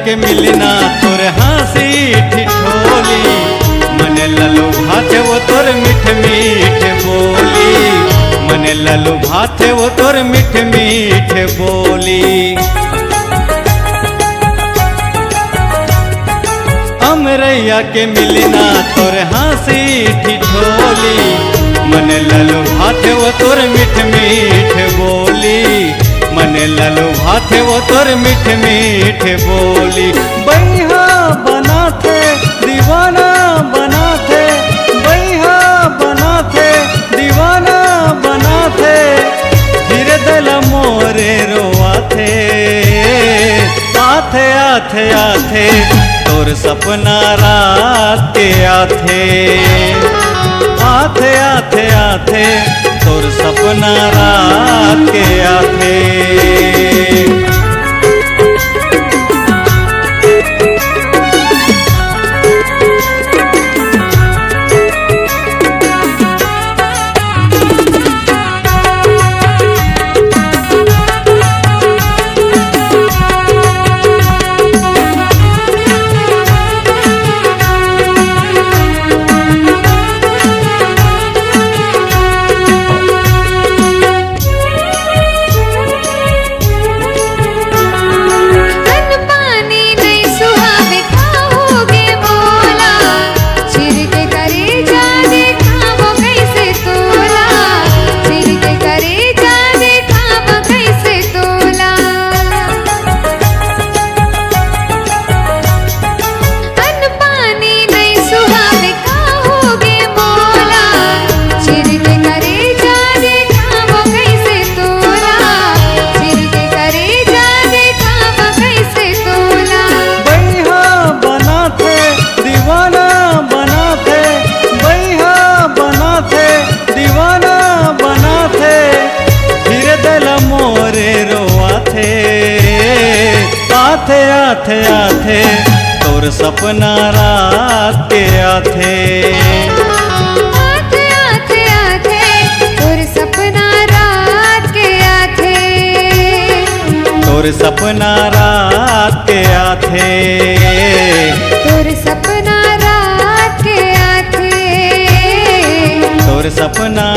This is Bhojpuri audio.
के मिलना तोर हंसी ठिठोली, मन ललू भाते वो तोर मीठ मीठ बोली, मन ललू भाते वो तोर मीठ मीठ बोली। अमरैया के मिलना तोर हंसी ठिठोली, मन ललू भाते वो तोर मीठ मीठ बोली, मन ललू भाते वो तोर मीठ मीठ बोली। बैहा बना थे दीवाना बना थे, बैहा बना थे दीवाना बना थे, धीरे दिल मोरे रोआ थे, आथे आथे आथे तोर सपना रात के आथे, आथे आथे आथे तोर सपना रात के आथे। आथे आथे आथे तोर सपना रात के आथे, आथे आथे आथे तोर सपना रात के आथे, तोर सपना रात के आथे, तोर सपना रात के आथे, तोर सपना